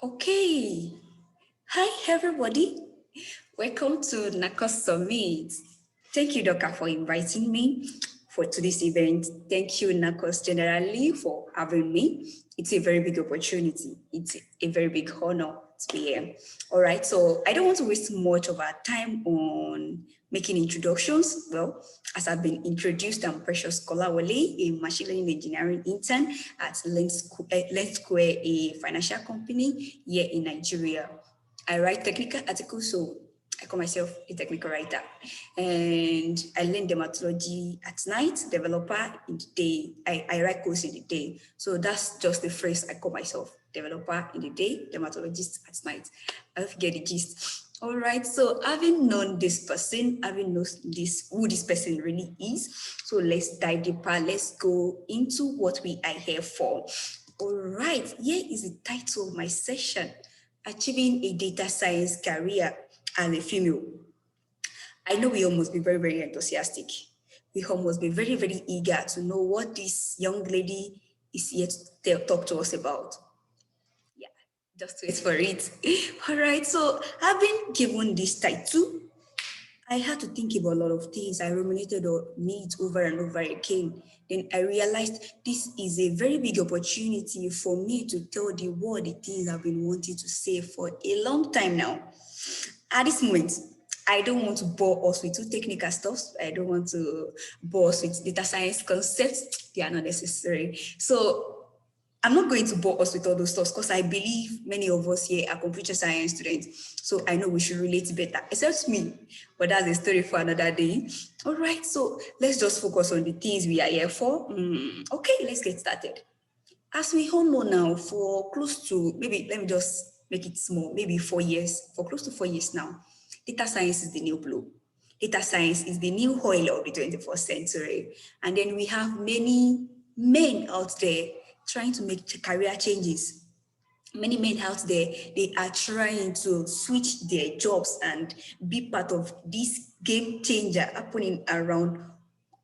Okay. Hi, everybody. Welcome to NACOS Summit. Thank you, Doka, for inviting me for today's event. Thank you, NACOS, generally, for having me. It's a very big opportunity. It's a very big honor to be here. All right, so I don't want to waste much of our time on making introductions. Well, as I've been introduced, I'm Precious Kolawole, a machine learning engineering intern at Lens Square, a financial company here in Nigeria. I write technical articles, so I call myself a technical writer. And I learn dermatology at night, developer in the day. I write codes in the day. So that's just the phrase I call myself, developer in the day, dermatologist at night. I hope you get the gist. All right, so having known this person, having known who this person really is, so let's dive deeper. Let's go into what we are here for. All right, here is the title of my session: Achieving a Data Science Career as a Female. I know we all must be very, very enthusiastic. We all must be very, very eager to know what this young lady is here to talk to us about. Yeah, just wait for it. All right, so having given this title, I had to think about a lot of things. I ruminated on it over and over again. Then I realized this is a very big opportunity for me to tell the world the things I've been wanting to say for a long time now. At this moment, I don't want to bore us with too technical stuff. I don't want to bore us with data science concepts. They are not necessary. So I'm not going to bore us with all those stuff because I believe many of us here are computer science students. So I know we should relate better, except me. But that's a story for another day. All right, so let's just focus on the things we are here for. Okay, let's get started. As we all know now, for close to, maybe let me just make it small, maybe 4 years, for close to 4 years now, data science is the new blue. Data science is the new oil of the 21st century. And then we have many men out there trying to make career changes. Many men out there, they are trying to switch their jobs and be part of this game changer happening around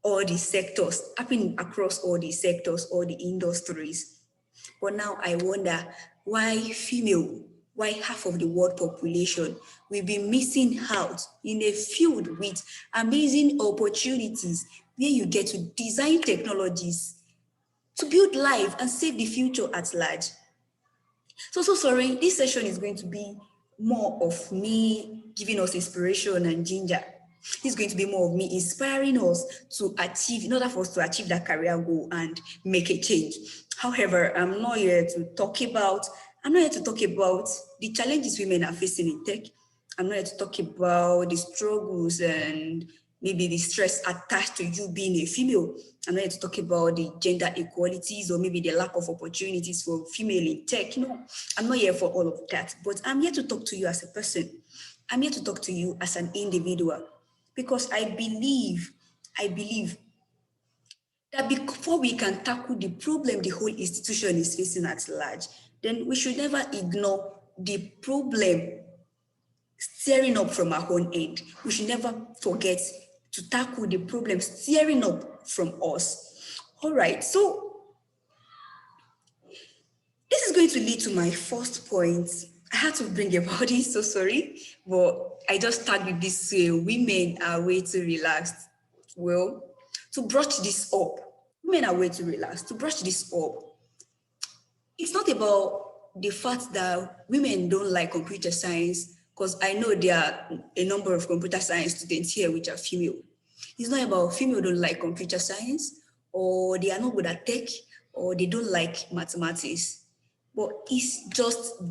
all the sectors, happening across all the sectors, all the industries. But now I wonder why female, why half of the world population will be missing out in a field with amazing opportunities where you get to design technologies to build life and save the future at large. So sorry, this session is going to be more of me giving us inspiration and ginger. It's going to be more of me inspiring us to achieve, in order for us to achieve that career goal and make a change. However, I'm not here to talk about the challenges women are facing in tech. I'm not here to talk about the struggles and maybe the stress attached to you being a female. I'm not here to talk about the gender equalities or maybe the lack of opportunities for female in tech. No, I'm not here for all of that, but I'm here to talk to you as a person. I'm here to talk to you as an individual because I believe that before we can tackle the problem the whole institution is facing at large, then we should never ignore the problem steering up from our own end. We should never forget to tackle the problem steering up from us. All right, so this is going to lead to my first point. I had to bring about this, so sorry, but I just start with this way. Women are way too relaxed. Well, to brush this up, women are way too relaxed. To brush this up, it's not about the fact that women don't like computer science, because I know there are a number of computer science students here which are female. It's not about female don't like computer science, or they are not good at tech, or they don't like mathematics. But it's just what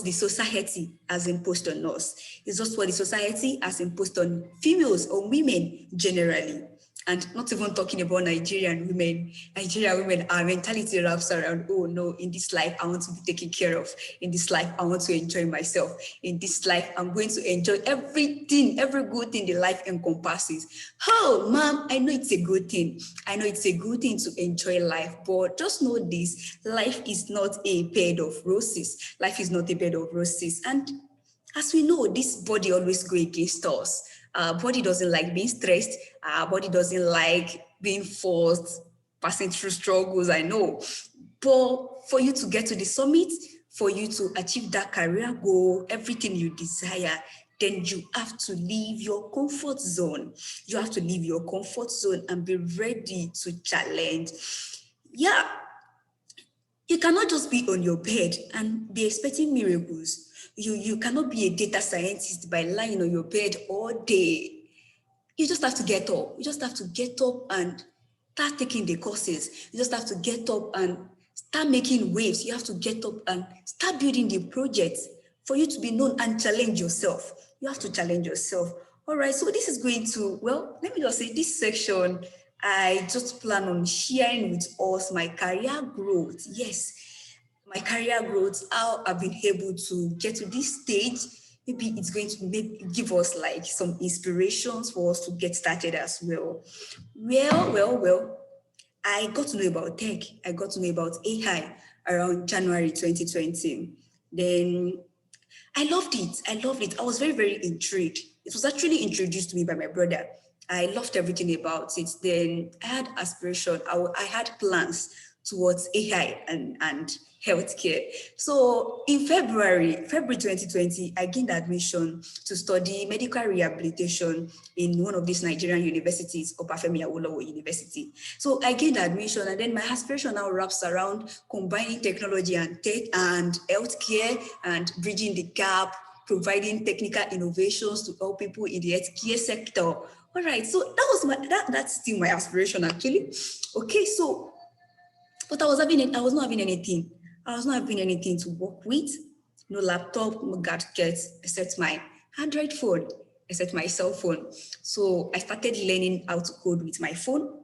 the society has imposed on us. It's just what the society has imposed on females or women generally. And not even talking about Nigerian women. Nigerian women, our mentality wraps around, oh no, in this life, I want to be taken care of. In this life, I want to enjoy myself. In this life, I'm going to enjoy everything, every good thing the life encompasses. Oh, ma'am, I know it's a good thing. I know it's a good thing to enjoy life, but just know this, life is not a bed of roses. Life is not a bed of roses. And as we know, this body always goes against us. Our body doesn't like being stressed. Our body doesn't like being forced, passing through struggles, I know. But for you to get to the summit, for you to achieve that career goal, everything you desire, then you have to leave your comfort zone. You have to leave your comfort zone and be ready to challenge. Yeah, you cannot just be on your bed and be expecting miracles. You cannot be a data scientist by lying on your bed all day. You just have to get up. You just have to get up and start taking the courses. You just have to get up and start making waves. You have to get up and start building the projects for you to be known and challenge yourself. You have to challenge yourself. All right, so this is going to, well, let me just say this section, I just plan on sharing with us my career growth. Yes, my career growth, how I've been able to get to this stage. Maybe it's going to give us like some inspirations for us to get started as well. Well, I got to know about tech. I got to know about AI around January 2020. Then I loved it. I loved it. I was very, very intrigued. It was actually introduced to me by my brother. I loved everything about it. Then I had aspiration. I had plans towards AI and healthcare. So in February 2020, I gained admission to study medical rehabilitation in one of these Nigerian universities, Obafemi Awolowo University. So I gained admission, and then my aspiration now wraps around combining technology and tech and healthcare and bridging the gap, providing technical innovations to help people in the healthcare sector. All right, so that was that's still my aspiration actually. Okay, so but I was not having anything. I was not having anything to work with. No laptop, no gadgets, except my Android phone, except my cell phone. So I started learning how to code with my phone.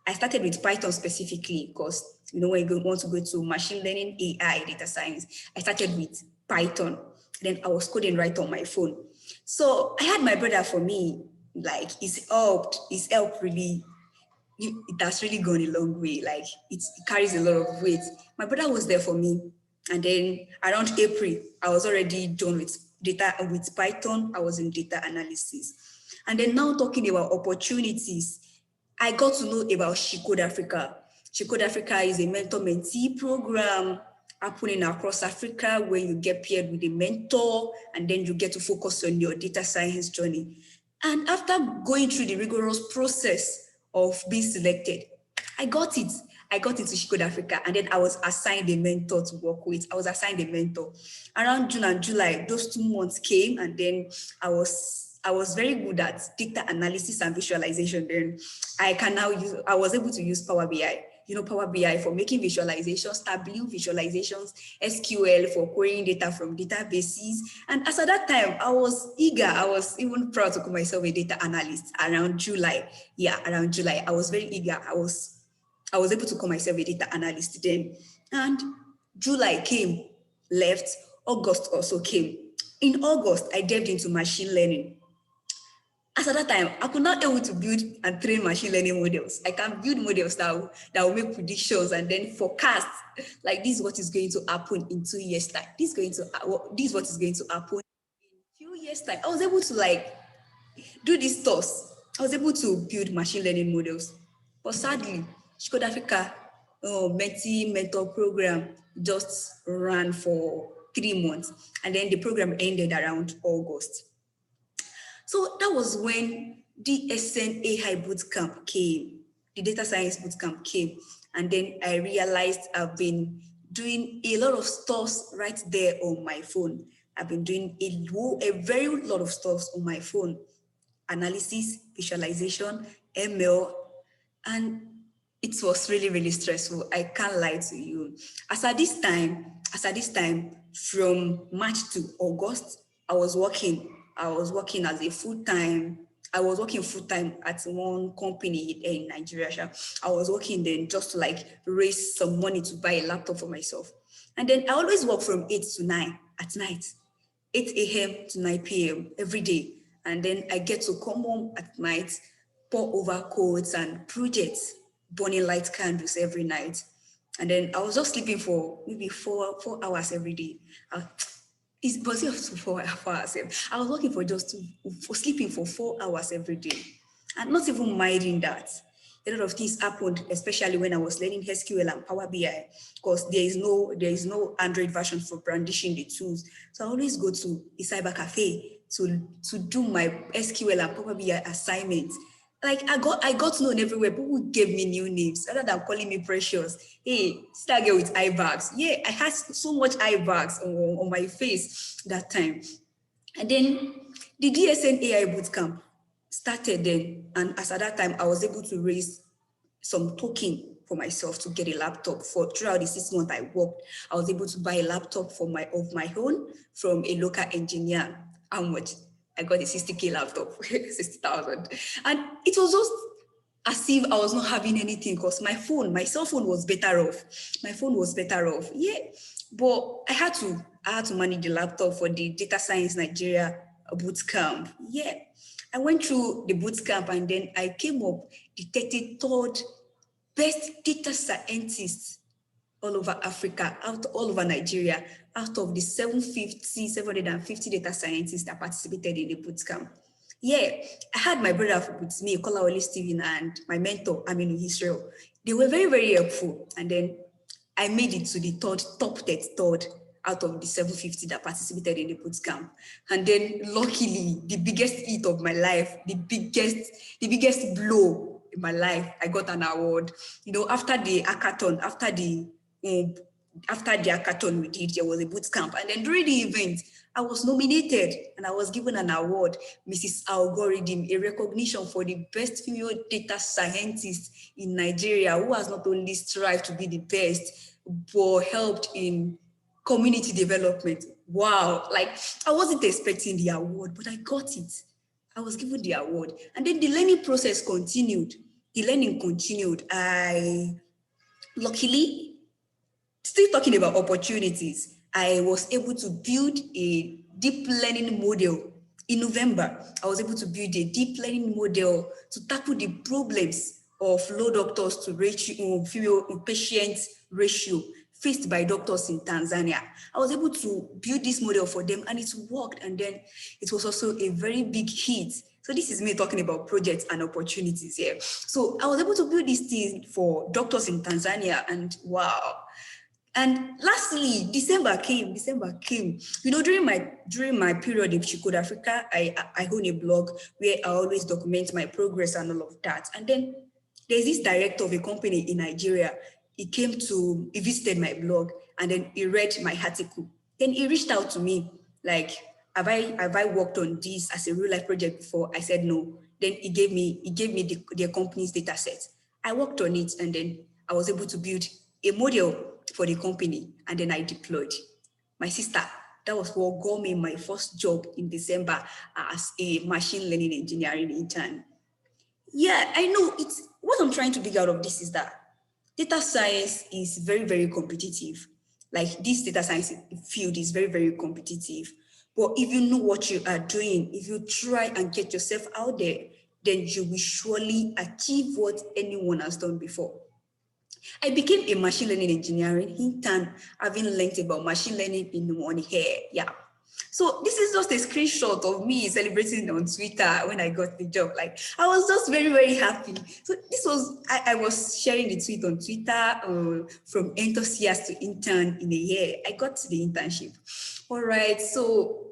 I started with Python specifically because, when you want to go to machine learning, AI, data science, I started with Python. Then I was coding right on my phone. So I had my brother for me, like it's helped really. It has really gone a long way. Like it carries a lot of weight. My brother was there for me. And then around April, I was already done with Python. I was in data analysis. And then now talking about opportunities, I got to know about She Code Africa. She Code Africa is a mentor-mentee program happening across Africa where you get paired with a mentor and then you get to focus on your data science journey. And after going through the rigorous process of being selected, I got it. I got into She Code Africa, and then I was assigned a mentor to work with. I was assigned a mentor. Around June and July, those 2 months came, and then I was very good at data analysis and visualization. Then I was able to use Power BI. Power BI for making visualizations, Tableau visualizations, SQL for querying data from databases. And as at that time, I was eager. I was even proud to call myself a data analyst around July. Yeah, around July. I was very eager. I was able to call myself a data analyst then. And July came, left. August also came. In August, I delved into machine learning. As at that time, I could not able to build and train machine learning models. I can build models that will make predictions and then forecast, like this is what is going to happen in 2 years' time. This is what is going to happen in few years' time. I was able to do these stuff. I was able to build machine learning models. But sadly, She Code Africa mentor program just ran for 3 months. And then the program ended around August. So that was when the SN AI bootcamp came, the data science bootcamp came. And then I realized I've been doing a lot of stuff right there on my phone. I've been doing a very lot of stuff on my phone. Analysis, visualization, ML, and it was really, really stressful. I can't lie to you. As at this time, from March to August, I was working as a full-time. I was working full-time at one company in Nigeria. I was working then just to raise some money to buy a laptop for myself. And then I always work from 8 to 9 at night, 8 a.m. to 9 p.m. every day. And then I get to come home at night, pour over codes and projects, burning light candles every night. And then I was just sleeping for maybe four hours every day. It was just 4 hours. I was working for sleeping for 4 hours every day, and not even minding that. A lot of things happened, especially when I was learning SQL and Power BI, because there is no Android version for brandishing the tools. So I always go to a cyber cafe to do my SQL and Power BI assignments. Like I got known everywhere. People gave me new names rather than calling me Precious. Hey, star girl with eye bags. Yeah, I had so much eye bags on my face that time. And then the DSN AI bootcamp started then. And as at that time, I was able to raise some token for myself to get a laptop. For throughout the 6 months I worked, I was able to buy a laptop of my own from a local engineer. How much? I got a 60K laptop, 60,000. And it was just as if I was not having anything because my cell phone was better off. My phone was better off. Yeah. But I had to manage the laptop for the data science Nigeria bootcamp. Yeah. I went through the bootcamp and then I came up the 33rd best data scientist all over Africa, all over Nigeria, out of the 750 data scientists that participated in the bootcamp. Yeah, I had my brother with me, Kolawole Steven, and my mentor, Aminu Israel. They were very, very helpful. And then I made it to the top 33rd out of the 750 that participated in the bootcamp. And then luckily, the biggest hit of my life, the biggest blow in my life, I got an award. You know, after the hackathon, after the hackathon we did, there was a bootcamp. And then during the event, I was nominated and I was given an award, Mrs. Algorithm, a recognition for the best female data scientist in Nigeria who has not only strived to be the best, but helped in community development. Wow, like I wasn't expecting the award, but I got it. I was given the award. And then the learning process continued. The learning continued. I luckily, still talking about opportunities, I was able to build a deep learning model. In November, I was able to build a deep learning model to tackle the problems of low doctors to ratio, female patient ratio faced by doctors in Tanzania. I was able to build this model for them and it worked. And then it was also a very big hit. So this is me talking about projects and opportunities here. So I was able to build this thing for doctors in Tanzania and wow. And lastly, December came. You know, during my period in Chicode Africa, I own a blog where I always document my progress and all of that. And then there's this director of a company in Nigeria. He visited my blog and then he read my article. Then he reached out to me like, have I worked on this as a real life project before? I said no. Then he gave me their company's data set. I worked on it and then I was able to build a model for the company and then I deployed. My sister, that was what got me my first job in December as a machine learning engineering intern. Yeah, I know what I'm trying to dig out of this is that data science is very, very competitive. Like this data science field is very, very competitive. But if you know what you are doing, if you try and get yourself out there, then you will surely achieve what anyone has done before. I became a machine learning engineering intern, having learned about machine learning in 1 year. Yeah. So this is just a screenshot of me celebrating on Twitter when I got the job. Like I was just very, very happy. So this was, I was sharing the tweet on Twitter from enthusiast to intern in a year. I got to the internship. All right. So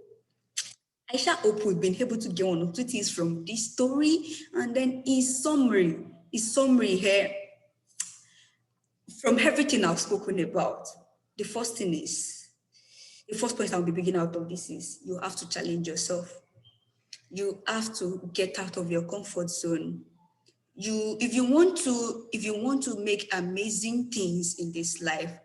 I shall hope we've been able to get one or two things from this story. And then in summary here, from everything I've spoken about, the first point I'll be beginning out of this is you have to challenge yourself. You have to get out of your comfort zone. If you want to make amazing things in this life,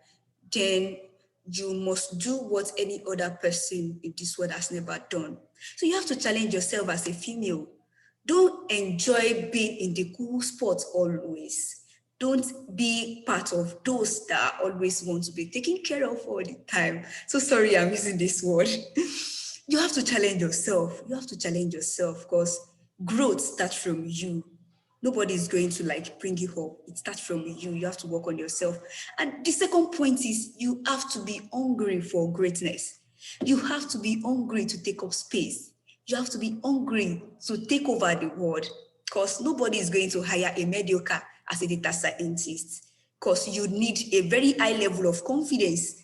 then you must do what any other person in this world has never done. So you have to challenge yourself as a female. Don't enjoy being in the cool spot always. Don't be part of those that always want to be taken care of all the time. So sorry, I'm using this word. You have to challenge yourself. You have to challenge yourself because growth starts from you. Nobody is going to like bring you up. It starts from you. You have to work on yourself. And the second point is you have to be hungry for greatness. You have to be hungry to take up space. You have to be hungry to take over the world because nobody is going to hire a mediocre as a data scientist, because you need a very high level of confidence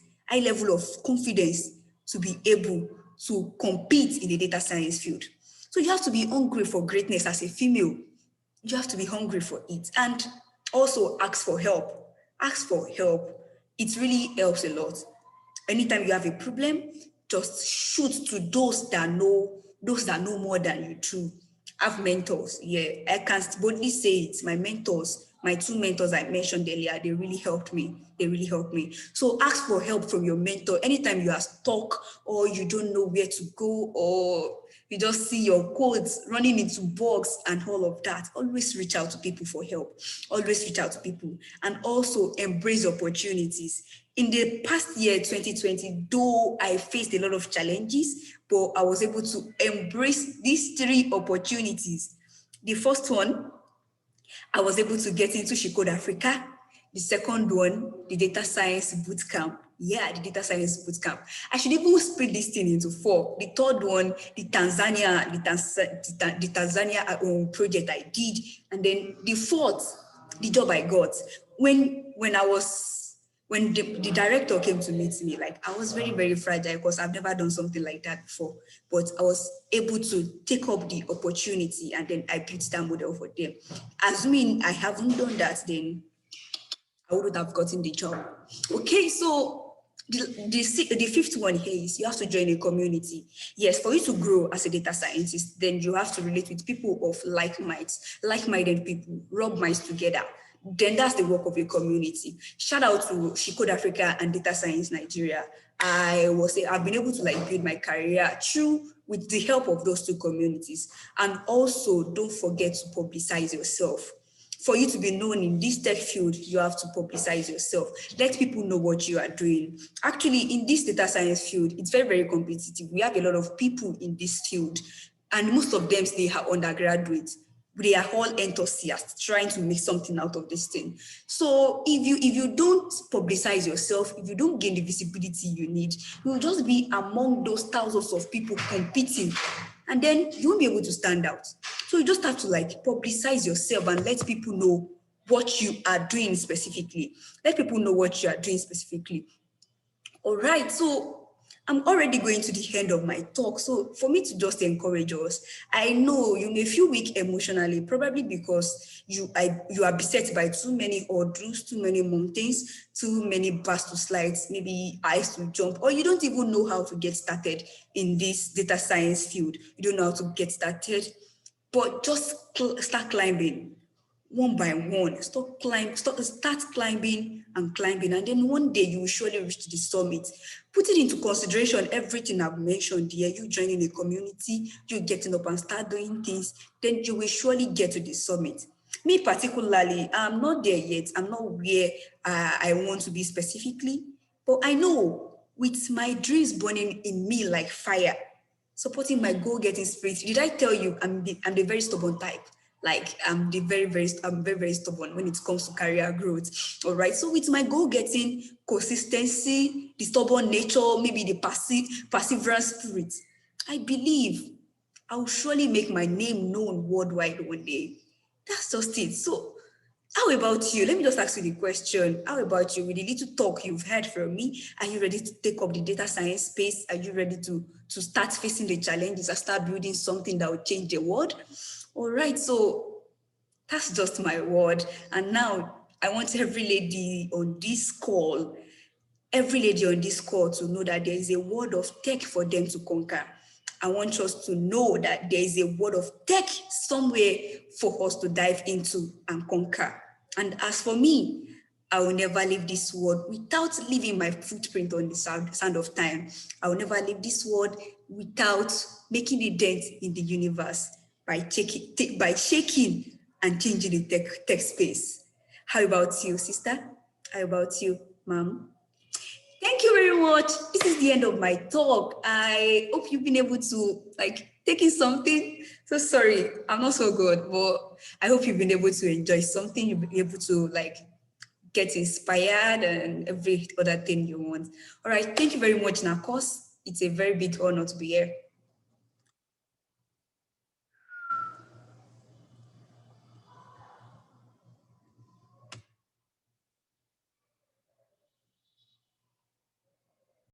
to be able to compete in the data science field. So you have to be hungry for greatness as a female. You have to be hungry for it. And also ask for help. Ask for help. It really helps a lot. Anytime you have a problem, just shoot to those that know more than you do. Have mentors. Yeah, I can boldly say it. My mentors, my two mentors I mentioned earlier, they really helped me. So ask for help from your mentor. Anytime you are stuck or you don't know where to go, or you just see your codes running into bugs and all of that, always reach out to people for help. Always reach out to people, and also embrace opportunities. In the past year, 2020, though I faced a lot of challenges, but I was able to embrace these three opportunities. The first one, I was able to get into She Code Africa. The second one, the data science bootcamp. Yeah, the data science bootcamp. I should even split this thing into four. The third one, the Tanzania project I did. And then the fourth, the job I got. When the director came to meet me, like, I was very, very fragile because I've never done something like that before. But I was able to take up the opportunity, and then I built that model for them. Assuming I haven't done that, then I wouldn't have gotten the job. Okay, so the fifth one here is you have to join a community. Yes, for you to grow as a data scientist, then you have to relate with people of like-minded people, rub minds together. Then that's the work of a community. Shout out to She Code Africa and Data Science Nigeria. I've been able to build my career through with the help of those two communities. And also, don't forget to publicize yourself. For you to be known in this tech field, you have to publicize yourself. Let people know what you are doing. Actually, in this data science field, it's very, very competitive. We have a lot of people in this field, and most of them, they are undergraduates. They are all enthusiasts trying to make something out of this thing. So if you don't publicize yourself, if you don't gain the visibility you need, you will just be among those thousands of people competing, and then you won't be able to stand out. So you just have to publicize yourself and let people know what you are doing specifically. Let people know what you are doing specifically. All right, so I'm already going to the end of my talk. So for me to just encourage us, I know you may feel weak emotionally, probably because you are beset by too many hurdles, too many mountains, too many bars to slide, maybe eyes to jump, or you don't even know how to get started in this data science field. You don't know how to get started, but just start climbing. One by one, start climbing, and then one day you will surely reach the summit. Put it into consideration, everything I've mentioned here, you joining a community, you getting up and start doing things, then you will surely get to the summit. Me particularly, I'm not there yet. I'm not where I want to be specifically, but I know with my dreams burning in me like fire, supporting my goal-getting spirit. Did I tell you I'm the very stubborn type? I'm very, very stubborn when it comes to career growth. All right. So with my goal-getting, consistency, the stubborn nature, maybe the perseverance spirit, I believe I will surely make my name known worldwide one day. That's just it. So how about you? Let me just ask you the question. How about you? With the little talk you've heard from me, are you ready to take up the data science space? Are you ready to start facing the challenges and start building something that will change the world? All right, so that's just my word. And now I want every lady on this call to know that there is a world of tech for them to conquer. I want us to know that there is a world of tech somewhere for us to dive into and conquer. And as for me, I will never leave this world without leaving my footprint on the sand of time. I will never leave this world without making a dent in the universe by shaking and changing the tech space. How about you, sister? How about you, mom? Thank you very much. This is the end of my talk. I hope you've been able to take in something. So sorry, I'm not so good, but I hope you've been able to enjoy something. You've been able to get inspired and every other thing you want. All right, thank you very much, NACOS. It's a very big honor to be here.